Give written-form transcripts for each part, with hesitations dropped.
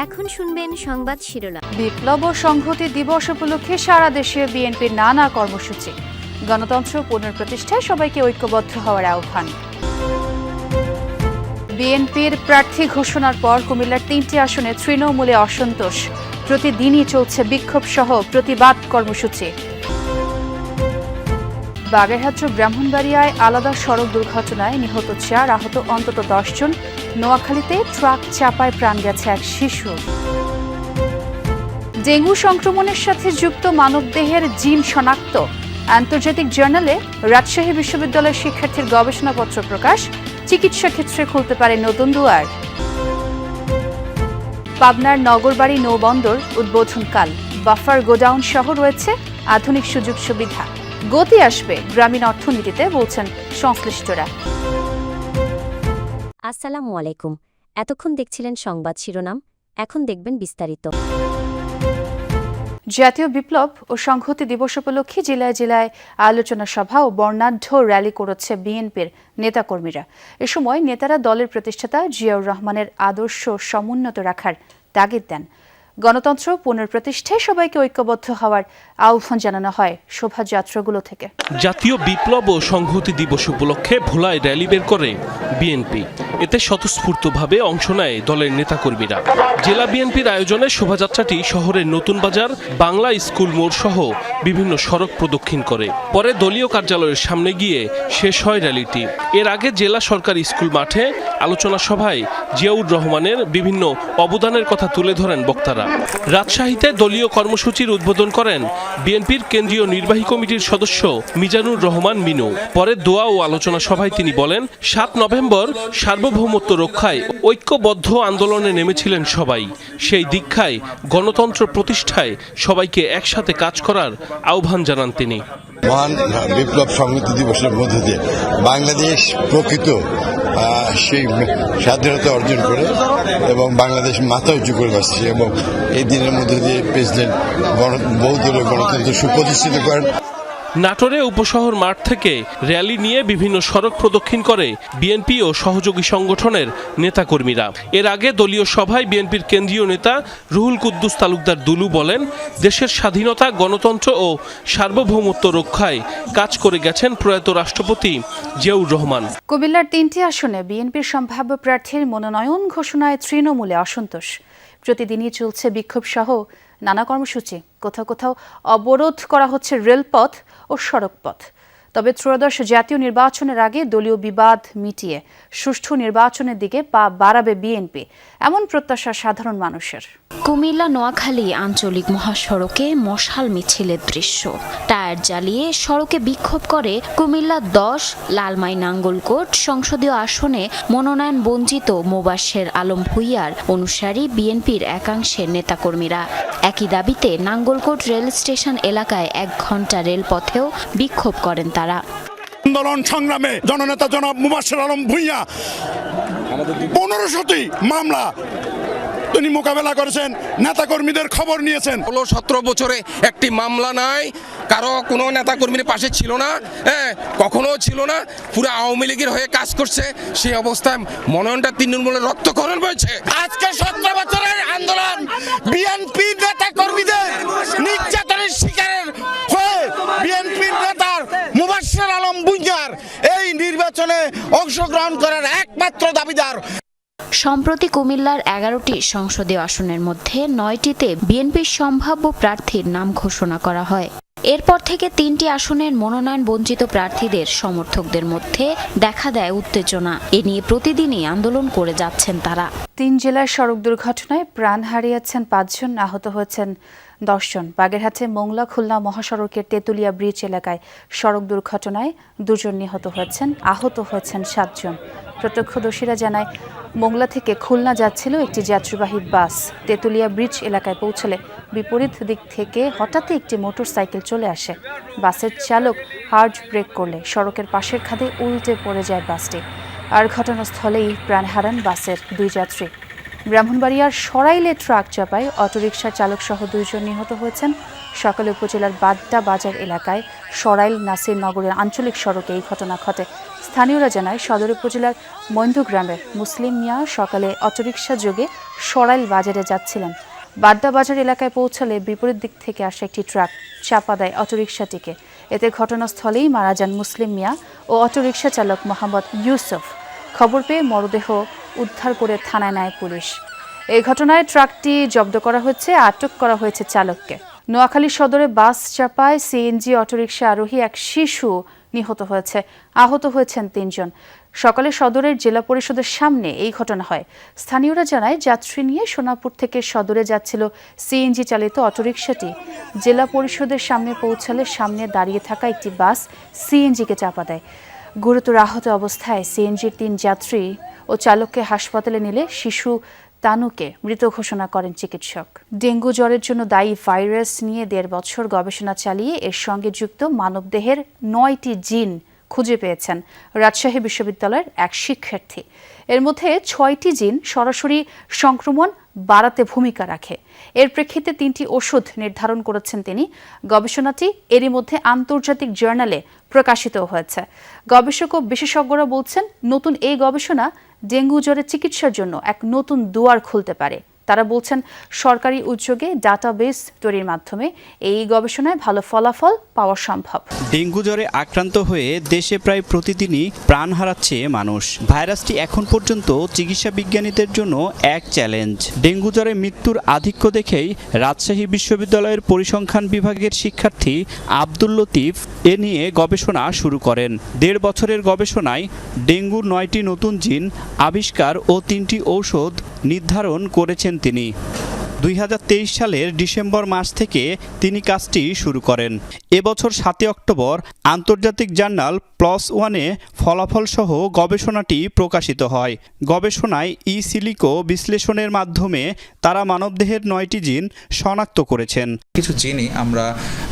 এখন শুনবেন সংবাদ শিরোনাম। বিপ্লব ও সংহতি দিবস উপলক্ষে সারা দেশে বিএনপির নানা কর্মসূচি। গণতন্ত্র পুনঃপ্রতিষ্ঠায় সবাইকে ঐক্যবদ্ধ হওয়ার আহ্বান। বিএনপির প্রার্থী ঘোষণার পর কুমিল্লার ৩টি আসনে তৃণমূলে অসন্তোষ। প্রতিদিনই চলছে বিক্ষোভ সহ প্রতিবাদ কর্মসূচি। বাগেরহাট ও ব্রাহ্মণবাড়িয়ায় আলাদা সড়ক দুর্ঘটনায় নিহত ৪, আহত অন্তত ১০ জন। নোয়াখালীতে ট্রাক চাপায় প্রাণ গেছে এক শিশু। ডেঙ্গু সংক্রমণের সাথে যুক্ত মানবদেহের জিন শনাক্ত। আন্তর্জাতিক জার্নালে রাজশাহী বিশ্ববিদ্যালয়ের শিক্ষার্থীর গবেষণাপত্র প্রকাশ। চিকিৎসা ক্ষেত্রে খুলতে পারে নতুন দুয়ার। পাবনার নগরবাড়ি নৌবন্দর উদ্বোধনকাল। বাফার গোডাউন সহ রয়েছে আধুনিক সুযোগ সুবিধা। গতি আসবে গ্রামীণ অর্থনীতিতে, বলছেন সংশ্লিষ্টরা। আসসালামু আলাইকুম। এতক্ষণ দেখছিলেন সংবাদ শিরোনাম, এখন দেখবেন বিস্তারিত। জাতীয় বিপ্লব ও সংহতি দিবস উপলক্ষে জেলায় জেলায় আলোচনা সভা ও বর্ণাঢ্য র্যালি করেছে বিএনপির নেতাকর্মীরা। এ সময় নেতারা দলের প্রতিষ্ঠাতা জিয়াউর রহমানের আদর্শ সমুন্নত রাখার তাগিদ দেন। গণতন্ত্র পুনঃপ্রতিষ্ঠায় সবাইকে ঐক্যবদ্ধ হওয়ার আহ্বান জানানো হয় শোভাযাত্রাগুলো থেকে। জাতীয় বিপ্লব ও সংহতি দিবস উপলক্ষে ভোলায় র্যালি বের করে বিএনপি। এতে স্বতঃস্ফূর্তভাবে অংশ নেয় দলের নেতাকর্মীরা। জেলা বিএনপির আয়োজনে শোভাযাত্রাটি শহরের নতুন বাজার, বাংলা স্কুল মোড় সহ বিভিন্ন সড়ক প্রদক্ষিণ করে। পরে দলীয় কার্যালয়ের সামনে গিয়ে শেষ হয় র্যালিটি। এর আগে জেলা সরকারি স্কুল মাঠে আলোচনা সভায় জিয়াউর রহমানের বিভিন্ন অবদানের কথা তুলে ধরেন বক্তারা। রাজশাহীতে দলীয় কর্মসূচির উদ্বোধন করেন বিএনপির কেন্দ্রীয় নির্বাহী কমিটির সদস্য মিজানুর রহমান মিনু। পরে দোয়া ও আলোচনা সভায় তিনি বলেন, ৭ নভেম্বর সার্বভৌমত্ব রক্ষায় ঐক্যবদ্ধ আন্দোলনে নেমেছিলেন সবাই। সেই দীক্ষায় গণতন্ত্র প্রতিষ্ঠায় সবাইকে একসাথে কাজ করার আহ্বান জানান তিনি। মহান বিপ্লব সংহতি দিবসের মধ্যে দিয়ে বাংলাদেশ প্রকৃত সেই স্বাধীনতা অর্জন করে এবং বাংলাদেশ মাথা উঁচু করে আসছে এবং এই দিনের মধ্যে দিয়ে প্রেসিডেন্ট বহুদলীয় গণতন্ত্র সুপ্রতিষ্ঠিত করেন। নাটোরে উপশহর মাঠ থেকে র্যালি নিয়ে বিভিন্ন সড়ক প্রদক্ষিণ করে বিএনপি ও সহযোগী সংগঠনের নেতাকর্মীরা। এর আগে দলীয় সভায় বিএনপির কেন্দ্রীয় নেতা রুহুল কুদ্দুস তালুকদার দুলু বলেন, দেশের স্বাধীনতা, গণতন্ত্র ও সার্বভৌমত্ব রক্ষায় কাজ করে গেছেন প্রয়াত রাষ্ট্রপতি জিয়াউর রহমান। কুমিল্লার 3টি আসনে বিএনপির সম্ভাব্য প্রার্থীর মনোনয়ন ঘোষণায় তৃণমূলে অসন্তোষ। প্রতিদিনই চলছে বিক্ষোভ সহ নানা কর্মসূচি। কোথাও কোথাও অবরোধ করা হচ্ছে রেলপথ ও সড়কপথ। তবে ত্রয়োদশ জাতীয় নির্বাচনের আগে দলীয় বিবাদ মিটিয়ে সুষ্ঠু নির্বাচনের দিকে পা বাড়াবে বিএনপি, এমন প্রত্যাশা সাধারণ মানুষের। কুমিল্লা নোয়াখালী আঞ্চলিক মহাসড়কে মশাল মিছিলের দৃশ্য। টায়ার জ্বালিয়ে সড়কে বিক্ষোভ করে কুমিল্লা 10 লালমাই নাঙ্গলকোট সংসদীয় আসনে মনোনয়ন বঞ্চিত মোবাশ্বের আলম ভূঁইয়ার অনুসারী বিএনপির একাংশের নেতাকর্মীরা। একই দাবিতে নাঙ্গলকোট রেল স্টেশন এলাকায় 1 ঘণ্টা রেলপথেও বিক্ষোভ করেন তারা। আন্দোলন সংগ্রামে জননেতা জনাব মোবাশ্বের আলম ভূঁইয়া 1500টি মামলা তিনি মোকাবেলা করেছেন, নেতাকর্মীদের খবর নিয়েছেন। 17 বছরে একটি মামলা নাই, কারো কোনো নেতাকর্মীর পাশে ছিল না, কখনো ছিল না। পুরো আওয়ামী লীগের হয়ে কাজ করছে। সেই অবস্থায় মনোনয়নটা তৃণমূলের রক্তক্ষরণ হয়েছে। আজকে 17 বছরের আন্দোলন বিএনপি নেতাকর্মীদের নির্যাতনের শিকারের হয়ে বিএনপি নেতার মোবাশ্বের আলম ভূঁইয়ার এই নির্বাচনে অংশগ্রহণ করার একমাত্র দাবিদার। সম্প্রতি কুমিল্লার 11টি সংসদীয় আসনের মধ্যে 9টিতে বিএনপির সম্ভাব্য প্রার্থীর নাম ঘোষণা করা হয়। এরপর থেকে 3টি আসনের মনোনয়ন বঞ্চিত প্রার্থীদের সমর্থকদের মধ্যে দেখা দেয় উত্তেজনা। এ নিয়ে প্রতিদিনই আন্দোলন করে যাচ্ছেন তারা। 3 জেলার সড়ক দুর্ঘটনায় প্রাণ হারিয়েছেন 5 জন, আহত হয়েছেন 10 জন। বাগেরহাটে মোংলা খুলনা মহাসড়কের তেতুলিয়া ব্রিজ এলাকায় সড়ক দুর্ঘটনায় 2 জন নিহত হয়েছেন, আহত হয়েছেন 7 জন। প্রত্যক্ষদর্শীরা জানায়, মোংলা থেকে খুলনা যাচ্ছিল একটি যাত্রীবাহী বাস। তেতুলিয়া ব্রিজ এলাকায় পৌঁছলে বিপরীত দিক থেকে হঠাৎই একটি মোটরসাইকেল চলে আসে। বাসের চালক হার্ড ব্রেক করলে সড়কের পাশের খাদে উল্টে পড়ে যায় বাসটি। আর ঘটনাস্থলেই প্রাণ হারান বাসের 2 যাত্রী। ব্রাহ্মণবাড়িয়ার সরাইলে ট্রাক চাপায় অটোরিকশার চালক সহ 2 জন নিহত হয়েছেন। সকালে উপজেলার বাড্ডা বাজার এলাকায় সরাইল নাসির নগরের আঞ্চলিক সড়কে এই ঘটনা ঘটে। স্থানীয়রা জানায় সদর উপজেলার মৈন্দু গ্রামের মুসলিম মিয়া সকালে অটোরিকশা যোগে সরাইল বাজারে যাচ্ছিলেন। বাড্ডা বাজার এলাকায় পৌঁছালে বিপরীত দিক থেকে আসা একটি ট্রাক চাপা দেয় অটোরিকশাটিকে। এতে ঘটনাস্থলেই মারা যান মুসলিম মিয়া ও অটোরিকশা চালক মোহাম্মদ ইউসুফ। খবর পেয়ে মরদেহ উদ্ধার করে থানায় নেয় পুলিশ। এই ঘটনায় ট্রাকটি জব্দ করা হয়েছে, আটক করা হয়েছে চালককে। নোয়াখালী সদরে বাস চাপায় সিএনজি অটোরিকশা আরোহী এক শিশু নিহত হয়েছে, আহত হয়েছেন ৩ জন। সকালে সদরের জেলা পরিষদের সামনে এই ঘটনা হয়। স্থানীয়রা জানায় যাত্রী নিয়ে সোনাপুর থেকে সদরে যাচ্ছিল সিএনজি চালিত অটোরিকশাটি। জেলা পরিষদের সামনে পৌঁছালে সামনে দাঁড়িয়ে থাকা একটি বাস সিএনজিকে চাপা দেয়। গুরুতর আহত অবস্থায় সিএনজির ৩ যাত্রী ও চালককে হাসপাতালে নিলে শিশু তানুকে মৃত ঘোষণা করেন চিকিৎসক। ডেঙ্গু জ্বরের জন্য দায়ী ভাইরাস নিয়ে ১.৫ বছর গবেষণা চালিয়ে এর সঙ্গে যুক্ত মানবদেহের ৯টি জিন খুঁজে পেয়েছেন রাজশাহী বিশ্ববিদ্যালয়ের এক শিক্ষার্থী। এর মধ্যে ৬টি জিন সরাসরি সংক্রমণ বাড়াতে ভূমিকা রাখে। এর প্রেক্ষিতে ৩টি ওষুধ নির্ধারণ করেছেন তিনি। গবেষণাটি এরই মধ্যে আন্তর্জাতিক জার্নালে প্রকাশিত হয়েছে। গবেষক ও বিশেষজ্ঞরা বলছেন, নতুন এই গবেষণা ডেঙ্গু জ্বরের চিকিৎসার জন্য এক নতুন দুয়ার খুলতে পারে। তারা বলছেন, সরকারি উদ্যোগে ডাটাবেস তৈরির মাধ্যমে এই গবেষণায় ভালো ফলাফল পাওয়া সম্ভব। ডেঙ্গু জ্বরে আক্রান্ত হয়ে দেশে প্রায় প্রতিদিনই প্রাণ হারাচ্ছে মানুষ। ভাইরাসটি এখন পর্যন্ত চিকিৎসা বিজ্ঞানীদের জন্য এক চ্যালেঞ্জ। ডেঙ্গু জ্বরে মৃত্যুর আধিক্য দেখেই রাজশাহী বিশ্ববিদ্যালয়ের পরিসংখ্যান বিভাগের শিক্ষার্থী আব্দুল লতিফ এ নিয়ে গবেষণা শুরু করেন। ১.৫ বছরের গবেষণায় ডেঙ্গুর ৯টি নতুন জিন আবিষ্কার ও ৩টি ঔষধ নির্ধারণ করেছেন তিনি। ২০২৩ সালের ডিসেম্বর মাস থেকে তিনি কাজটি শুরু করেন। এবছর ৭ অক্টোবর আন্তর্জাতিক জার্নাল PLOS-ONE ফলাফলসহ গবেষণাটি প্রকাশিত হয়। গবেষণায় সিলিকো বিশ্লেষণের মাধ্যমে তারা মানবদেহের ৯টি জিন শনাক্ত করেছেন। কিছু জিনই আমরা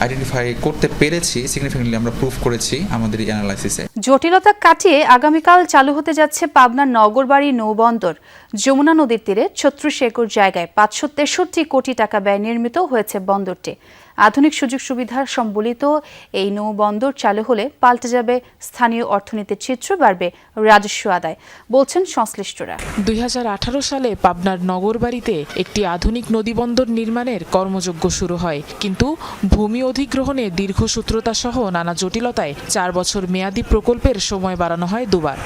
আইডেন্টিফাই করতে পেরেছি, সিগনিফিকেন্টলি আমরা প্রুফ করেছি আমাদের এই অ্যানালাইসিসে। জটিলতা কাটিয়ে আগামীকাল চালু হতে যাচ্ছে পাবনার নগরবাড়ি নৌবন্দর। যমুনা নদীর তীরে ৩৬ একর জায়গায় ৫৬৩ কোটি টাকা ব্যয় নির্মিত হয়েছে বন্দরটি। আধুনিক সুযোগ সুবিধা সম্বলিত এই নৌবন্দর চালু হলে পাল্টে যাবে স্থানীয় অর্থনীতির চিত্র, বাড়বে রাজস্ব আদায়, বলছেন সংশ্লিষ্টরা। ২০১৮ সালে পাবনার নগরবাড়িতে একটি আধুনিক নদীবন্দর নির্মাণের কর্মযজ্ঞ শুরু হয়, কিন্তু ভূমি অধিগ্রহণে দীর্ঘসূত্রতা সহ নানা জটিলতায় ৪ বছর মেয়াদী প্রকল্পের সময় বাড়ানো হয় দুবার।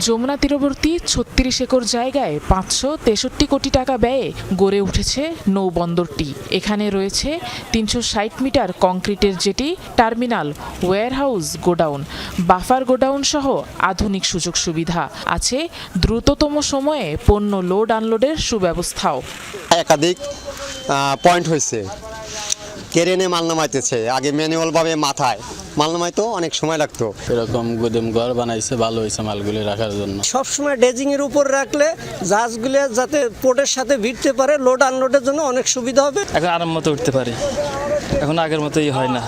যমুনা তীরবর্তী ৩৬ একর জায়গায় ৫৬৩ কোটি টাকা ব্যয়ে গড়ে উঠেছে নৌবন্দরটি। এখানে রয়েছে ৩৬০ মিটার কংক্রিটের jetty, terminal, warehouse, godown, buffer godown সহ আধুনিক সুযোগ সুবিধা আছে। দ্রুততম সময়ে পণ্য লোড আনলোডের সুব্যবস্থাও। একাধিক পয়েন্ট হয়েছে, কেরেনে মাল নামাইতেছে, আগে ম্যানুয়ালভাবে মাথায় মাল নামাইতো, অনেক সময় লাগতো। এরকম গুদাম ঘর বানাইছে, ভালো হয়েছে মালগুলি রাখার জন্য। সবসময় ডেজিং এর উপর রাখলে জাহাজগুলো যাতে পোর্টের সাথে ভিড়তে পারে, লোড আনলোডের জন্য অনেক সুবিধা হবে। এখন আরাম মতো উঠতে পারে, এখন আগের মতোই হয় না।